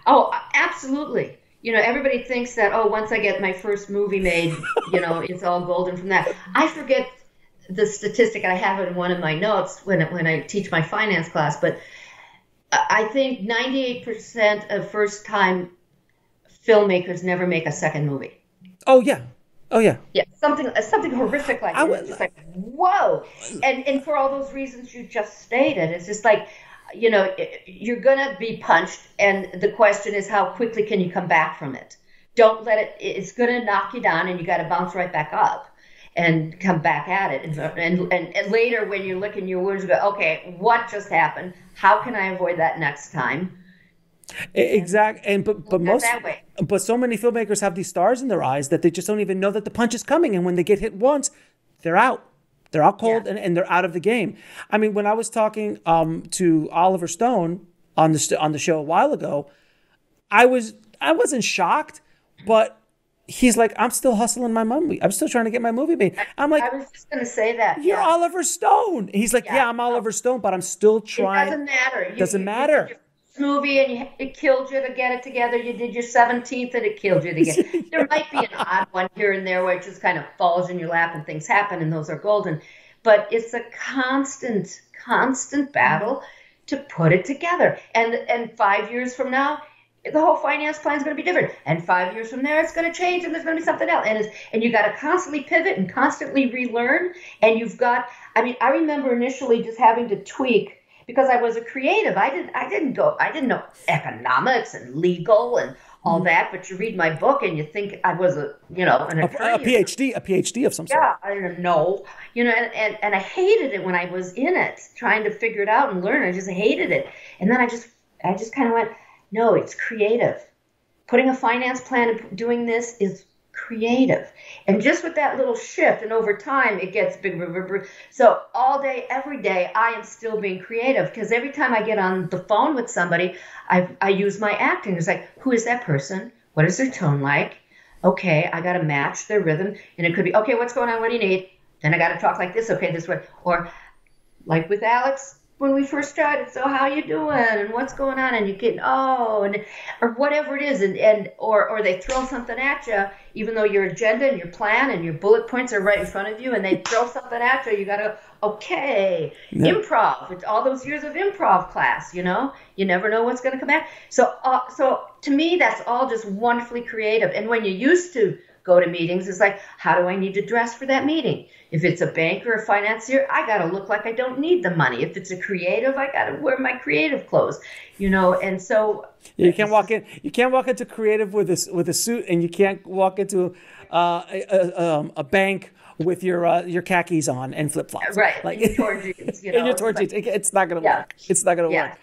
Oh, absolutely. Everybody thinks that, once I get my first movie made, it's all golden from that. I forget the statistic. I have it in one of my notes when I teach my finance class, but I think 98% of first-time filmmakers never make a second movie. Oh, yeah. Yeah, something horrific like that. It's just like, whoa. And for all those reasons you just stated, it's just like, you're going to be punched. And the question is, how quickly can you come back from it? Don't let it's going to knock you down and you got to bounce right back up and come back at it. And later when you're licking your wounds, you go, okay, what just happened? How can I avoid that next time? Exactly. And but so many filmmakers have these stars in their eyes that they just don't even know that the punch is coming. And when they get hit once, they're out. They're out cold and they're out of the game. I mean, when I was talking to Oliver Stone on the show a while ago, I wasn't shocked, but he's like, I'm still hustling my movie. I'm still trying to get my movie made. I'm like, I was just going to say that. You're Oliver Stone. He's like, I'm Oliver Stone, but I'm still trying. It doesn't matter. Doesn't matter. Movie and it killed you to get it together. You did your 17th and it killed you to get it. There might be an odd one here and there where it just kind of falls in your lap and things happen and those are golden. But it's a constant battle to put it together. And 5 years from now, the whole finance plan is going to be different. And 5 years from there, it's going to change and there's going to be something else. And you got to constantly pivot and constantly relearn. And I remember initially just having to tweak. Because I was a creative, I didn't know economics and legal and all that, but you read my book and you think I was an attorney. A PhD of some sort. Yeah, I don't know. And I hated it when I was in it, trying to figure it out and learn. I just hated it. And then I just kind of went, no, it's creative. Putting a finance plan and doing this is creative. And just with that little shift, and over time, it gets bigger. So all day, every day, I am still being creative, because every time I get on the phone with somebody, I use my acting. It's like, who is that person? What is their tone like? Okay, I got to match their rhythm. And it could be, okay, what's going on? What do you need? Then I got to talk like this. Okay, this way. Or like with Alex, when we first started, so how you doing and what's going on, and you get or whatever it is, or they throw something at you, even though your agenda and your plan and your bullet points are right in front of you, and they throw something at you, you gotta improv. It's all those years of improv class, you never know what's gonna come back. So to me, that's all just wonderfully creative. And when you used to go to meetings, it's like, how do I need to dress for that meeting? If it's a banker or a financier, I got to look like I don't need the money. If it's a creative, I got to wear my creative clothes, and so you can't walk in. You can't walk into creative with a suit, and you can't walk into a bank with your khakis on and flip flops. Right, like in your jeans. In your jeans. It's not going to work. It's not going to work.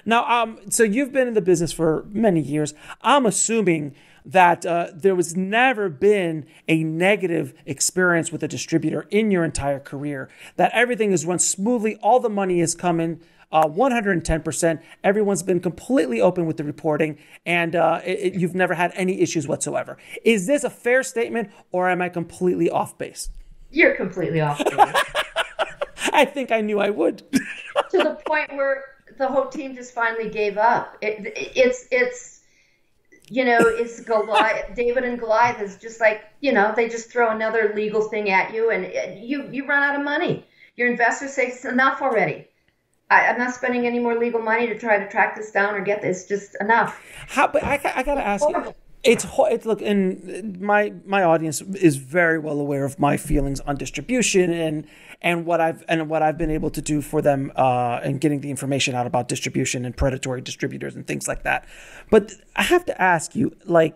Now, so you've been in the business for many years. I'm assuming that there was never been a negative experience with a distributor in your entire career, that everything is run smoothly, all the money is coming 110%, everyone's been completely open with the reporting, and you've never had any issues whatsoever. Is this a fair statement, or am I completely off base? You're completely off base. I think I knew I would. To the point where the whole team just finally gave up. It's Goliath. David and Goliath is just like, they just throw another legal thing at you, and you run out of money. Your investors say, it's enough already. I'm not spending any more legal money to try to track this down or get this. Just enough. But I got to ask you. Look, and my audience is very well aware of my feelings on distribution and what I've been able to do for them and getting the information out about distribution and predatory distributors and things like that. But I have to ask you, like,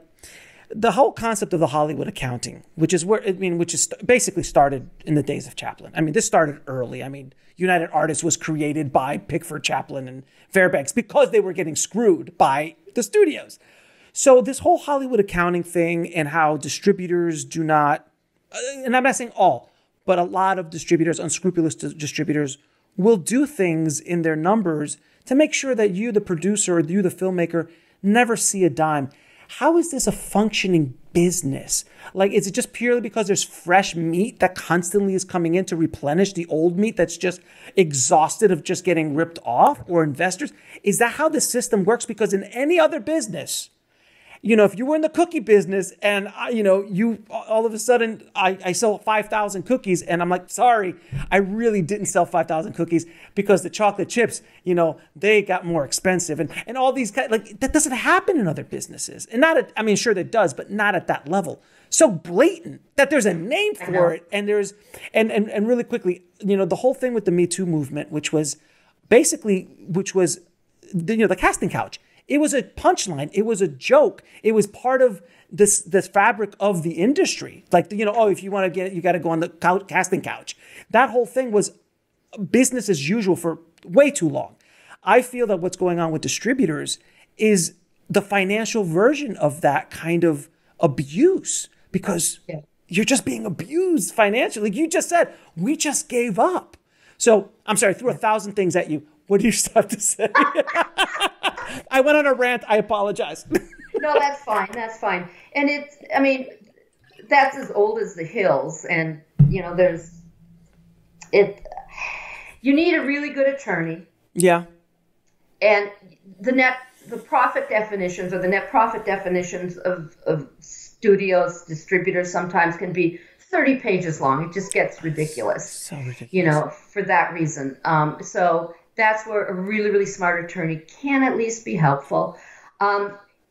the whole concept of the Hollywood accounting, which is basically started in the days of Chaplin. I mean, this started early. I mean, United Artists was created by Pickford, Chaplin, and Fairbanks because they were getting screwed by the studios. So this whole Hollywood accounting thing, and how distributors do not, and I'm not saying all, but a lot of distributors, unscrupulous distributors, will do things in their numbers to make sure that you, the producer, or you, the filmmaker, never see a dime. How is this a functioning business? Like, is it just purely because there's fresh meat that constantly is coming in to replenish the old meat that's just exhausted of just getting ripped off? Or investors? Is that how the system works? Because in any other business, if you were in the cookie business and, you all of a sudden, I sell 5,000 cookies and I'm like, sorry, I really didn't sell 5,000 cookies because the chocolate chips, they got more expensive and all these guys, like, that doesn't happen in other businesses. And sure that does, but not at that level. So blatant that there's a name for it. And there's, and really quickly, the whole thing with the Me Too movement, which was the casting couch. It was a punchline. It was a joke. It was part of this fabric of the industry. Like, if you want to get it, you got to go on the casting couch. That whole thing was business as usual for way too long. I feel that what's going on with distributors is the financial version of that kind of abuse, because you're just being abused financially. You just said, we just gave up. So, I'm sorry, I threw 1,000 things at you. What do you have to say? I went on a rant. I apologize. No, that's fine. That's fine. And that's as old as the hills. And, you need a really good attorney. Yeah. And the profit definitions, or the net profit definitions of studios, distributors sometimes can be 30 pages long. It just gets ridiculous. So ridiculous. For that reason. So that's where a really, really smart attorney can at least be helpful.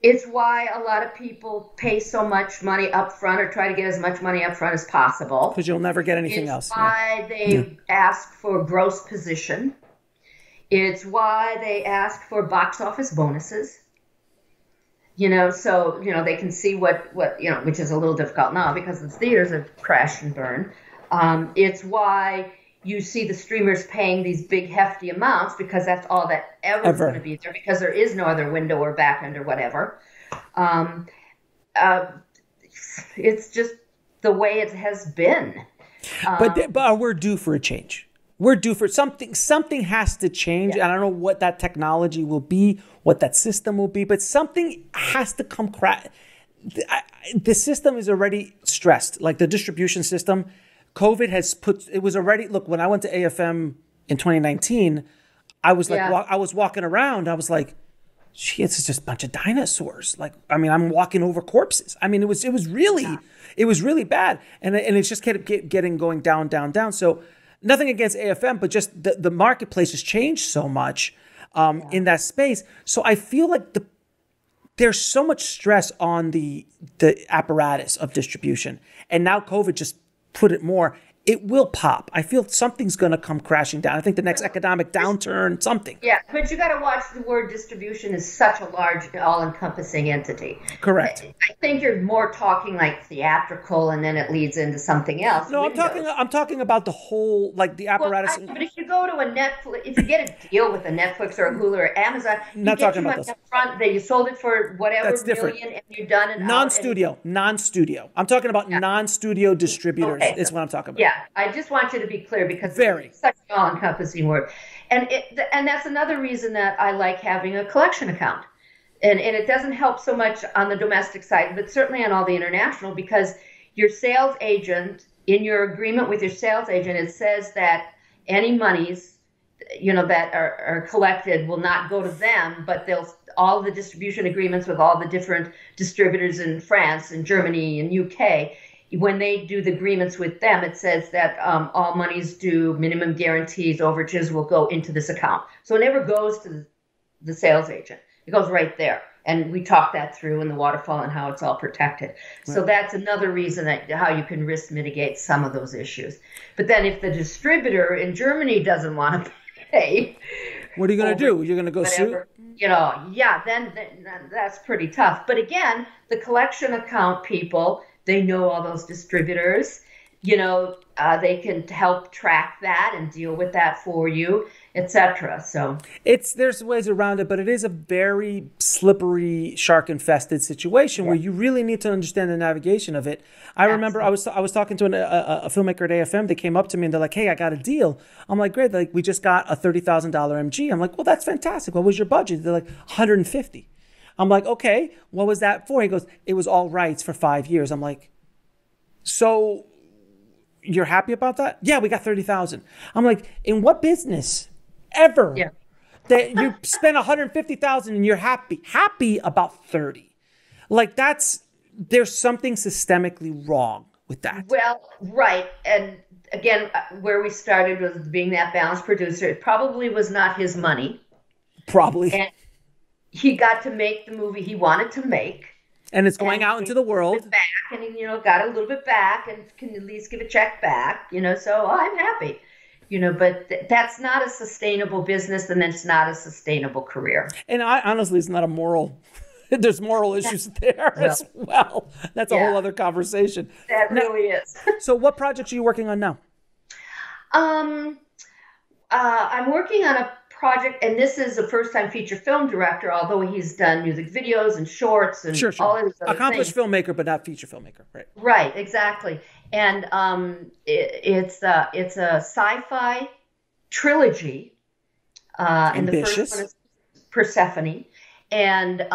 It's why a lot of people pay so much money up front, or try to get as much money up front as possible. Because you'll never get anything else. It's why they ask for gross position. It's why they ask for box office bonuses. So they can see what which is a little difficult now because the theaters have crashed and burned. It's why you see the streamers paying these big hefty amounts, because that's all that ever is going to be there, because there is no other window or back end or whatever. It's just the way it has been. But we're due for a change. We're due for something. Something has to change. Yeah. And I don't know what that technology will be, what that system will be, but something has to come. The system is already stressed, like the distribution system. COVID has it was already, look, when I went to AFM in 2019, I was like, I was walking around. I was like, gee, it's just a bunch of dinosaurs. Like, I mean, I'm walking over corpses. I mean, it was really bad. And it's just kept going down. So nothing against AFM, but just the marketplace has changed so much in that space. So I feel like there's so much stress on the apparatus of distribution. And now COVID just put it more. It will pop. I feel something's going to come crashing down. I think the next economic downturn, something. Yeah, but you got to watch the word distribution is such a large, all-encompassing entity. Correct. I think you're more talking like theatrical, and then it leads into something else. No, I'm talking about the whole, like the apparatus. But if you go to a Netflix, if you get a deal with a Netflix or a Hulu or Amazon, you get too much up front. You sold it for whatever million, and you're done. And non-studio. I'm talking about non-studio distributors. Okay. Is what I'm talking about. Yeah. I just want you to be clear, because it's such an all-encompassing word. And that's another reason that I like having a collection account. And it doesn't help so much on the domestic side, but certainly on all the international, because your sales agent, in your agreement with your sales agent, it says that any monies, that are collected will not go to them, but all the distribution agreements with all the different distributors in France and Germany and UK, when they do the agreements with them, it says that all monies due, minimum guarantees, overages will go into this account. So it never goes to the sales agent. It goes right there. And we talked that through in the waterfall and how it's all protected. Right. So that's another reason how you can risk mitigate some of those issues. But then if the distributor in Germany doesn't want to pay, what are you going to do? You're going to go sue? Then that's pretty tough. But again, the collection account people, they know all those distributors, they can help track that and deal with that for you, etc. So there's ways around it, but it is a very slippery, shark-infested situation where you really need to understand the navigation of it. I remember I was talking to a filmmaker at AFM. They came up to me and they're like, "Hey, I got a deal." I'm like, "Great! Like, we just got a $30,000 MG." I'm like, "Well, that's fantastic. What was your budget?" They're like, $150. I'm like, "Okay, what was that for?" He goes, "It was all rights for 5 years." I'm like, "So you're happy about that?" "Yeah, we got 30,000." I'm like, "In what business ever that you spend 150,000 and you're happy about 30?" Like, there's something systemically wrong with that. Well, right. And again, where we started was being that balanced producer. It probably was not his money. Probably. And he got to make the movie he wanted to make. And it's going out into the world. Back, and he, got a little bit back, and can at least give a check back. So I'm happy. But that's not a sustainable business, and it's not a sustainable career. And honestly, it's not a moral. There's moral issues there as well. That's a whole other conversation. That really is. So, what projects are you working on now? I'm working on a project, and this is a first-time feature film director, although he's done music videos and shorts and all of these other accomplished things. Filmmaker, but not feature filmmaker, right? Right, exactly. And it's a sci-fi trilogy, and the first one is Persephone, and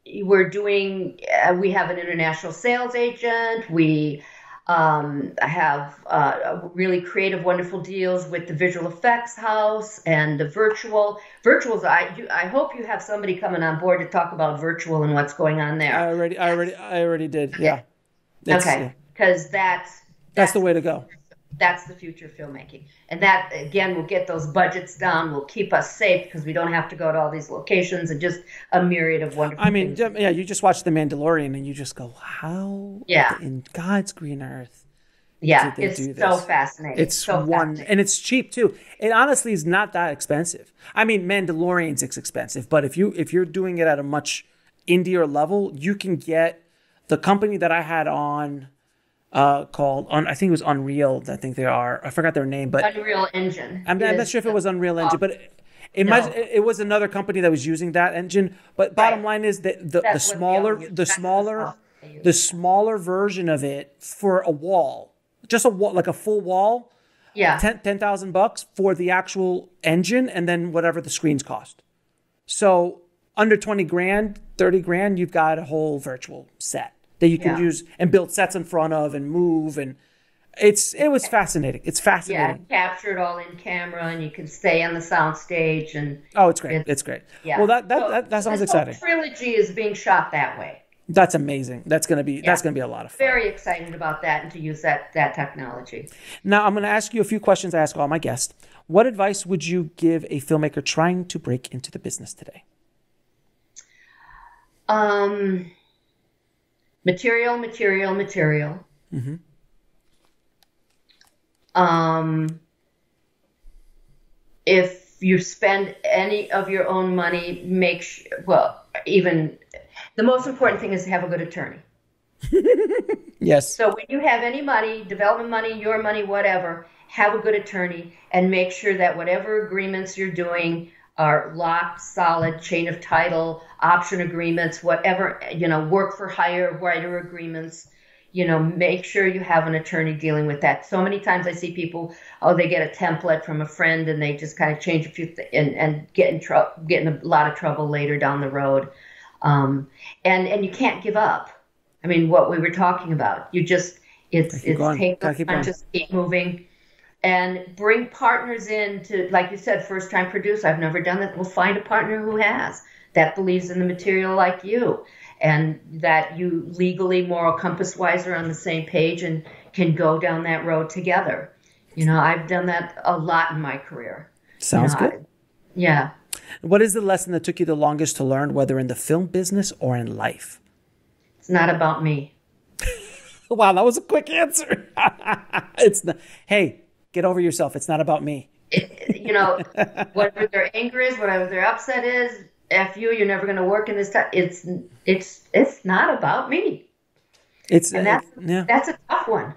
we have an international sales agent. We have really creative, wonderful deals with the visual effects house and the virtuals. I hope you have somebody coming on board to talk about virtual and what's going on there. I already did. Yeah. Okay. Because that's the way to go. That's the future of filmmaking. And that, again, will get those budgets down, will keep us safe because we don't have to go to all these locations, and just a myriad of wonderful things. You just watch The Mandalorian and you just go, how in God's green earth did they do this? So fascinating. It's so fascinating. And it's cheap too. It honestly is not that expensive. I mean, Mandalorian's expensive, but if you're doing it at a much indier level, you can get the company that I had on I think it was Unreal. I think they are. I forgot their name, but Unreal Engine. I'm not sure if it was Unreal Engine, but it was another company that was using that engine. But bottom line is that the smaller version of it for a wall, just a wall, like a full wall, $10,000 for the actual engine, and then whatever the screens cost. So under 20 grand, 30 grand, you've got a whole virtual set that you can use and build sets in front of and move, and it was fascinating. It's fascinating. Yeah, capture it all in camera, and you can stay on the sound stage, and it's great. It's great. Yeah. Well, that sounds exciting. The trilogy is being shot that way. That's amazing. That's gonna be a lot of fun. Very excited about that, and to use that technology. Now I'm gonna ask you a few questions I ask all my guests. What advice would you give a filmmaker trying to break into the business today? Material. Mm-hmm. If you spend any of your own money, even the most important thing is to have a good attorney. Yes. So when you have any money, development money, your money, whatever, have a good attorney and make sure that whatever agreements you're doing are locked, solid, chain of title, option agreements, whatever, work for hire, writer agreements, make sure you have an attorney dealing with that. So many times I see people, they get a template from a friend and they just kind of change a few and get in a lot of trouble later down the road. And you can't give up. I mean, what we were talking about, it's take the punches, keep moving. And bring partners in to, like you said, first-time producer. I've never done that. We'll find a partner who has, that believes in the material like you, and that you legally, moral compass-wise are on the same page and can go down that road together. I've done that a lot in my career. Sounds good. Yeah. What is the lesson that took you the longest to learn, whether in the film business or in life? It's not about me. Wow, that was a quick answer. It's not. Hey. Get over yourself. It's not about me. Whatever their anger is, whatever their upset is, F you, you're never going to work in this time. It's not about me. That's a tough one.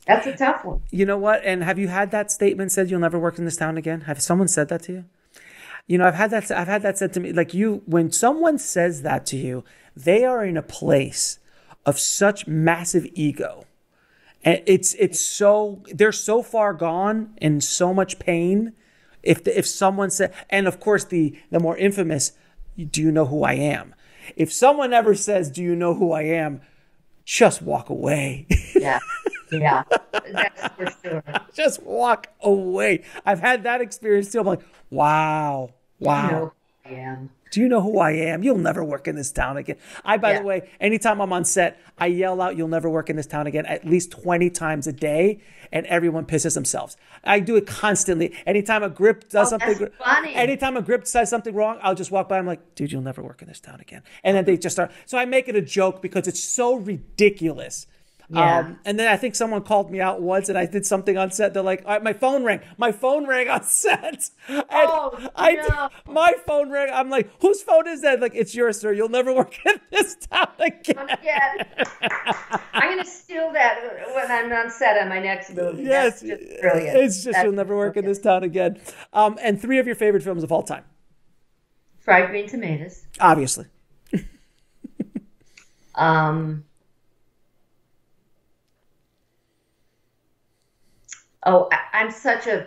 That's a tough one. You know what? And have you had that statement said, you'll never work in this town again? Have someone said that to you? I've had that said to me. Like when someone says that to you, they are in a place of such massive ego. And they're so far gone and so much pain. If someone said, and of course the more infamous, do you know who I am? If someone ever says, do you know who I am? Just walk away. Yeah, that's for sure. Just walk away. I've had that experience too. I'm like, wow. Do you know who I am? Do you know who I am? You'll never work in this town again. By the way, anytime I'm on set, I yell out, you'll never work in this town again, at least 20 times a day, and everyone pisses themselves. I do it constantly. Anytime a grip does something, that's funny. Anytime a grip says something wrong, I'll just walk by. I'm like, dude, you'll never work in this town again. And then they just start. So I make it a joke because it's so ridiculous. Yeah. And then I think someone called me out once and I did something on set. They're like, all right, my phone rang on set. And my phone rang. I'm like, whose phone is that? Like, it's yours, sir. You'll never work in this town again. I'm going to steal that when I'm on set on my next movie. Yes. That's just brilliant. It's just, you'll never work in this town again. And 3 of your favorite films of all time. Fried Green Tomatoes. Obviously. I'm such a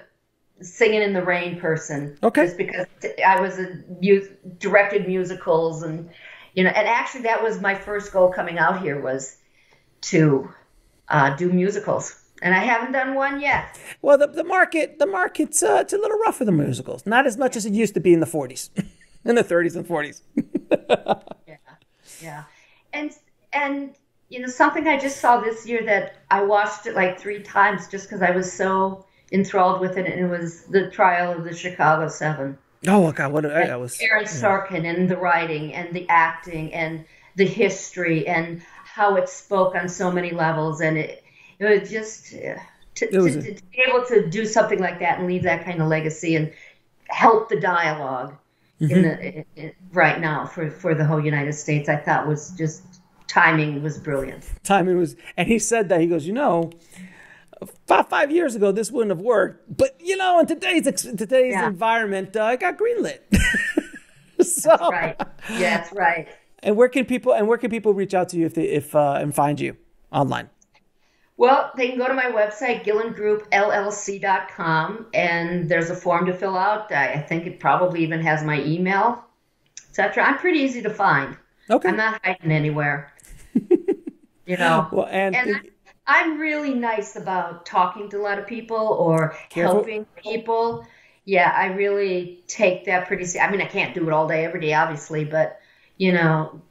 Singing in the Rain person. Okay. Just because I was directed musicals and actually that was my first goal coming out here was to do musicals. And I haven't done one yet. Well, the market's it's a little rough for the musicals. Not as much as it used to be in the 40s, in the 30s and 40s. Yeah. And something I just saw this year that I watched it like 3 times just because I was so enthralled with it, and it was the trial of the Chicago 7. Oh God, that was Aaron Sorkin and the writing and the acting and the history and how it spoke on so many levels, and it was just to be able to do something like that and leave that kind of legacy and help the dialogue. right now for the whole United States. I thought was just timing was brilliant. Timing was, and he said that, he goes, 5 years ago this wouldn't have worked, but in today's environment, I got greenlit. So that's right. Yeah, that's right. And where can people reach out to you if and find you online? Well, they can go to my website, GillenGroupLLC.com, and there's a form to fill out. I think it probably even has my email, etc. I'm pretty easy to find. Okay. I'm not hiding anywhere. Well, and I'm really nice about talking to a lot of people or helping people. Yeah, I really take that pretty seriously. I mean, I can't do it all day, every day, obviously, but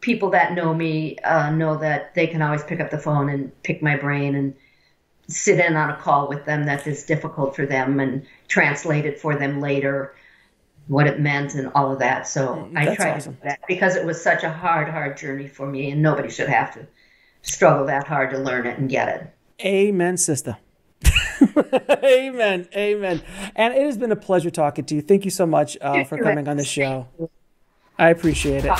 people that know me know that they can always pick up the phone and pick my brain and sit in on a call with them that is difficult for them and translate it for them later, what it meant and all of that. So I try to do that because it was such a hard journey for me, and nobody should have to struggle that hard to learn it and get it. Amen, sister. Amen. And it has been a pleasure talking to you. Thank you so much for coming on the show. I appreciate it.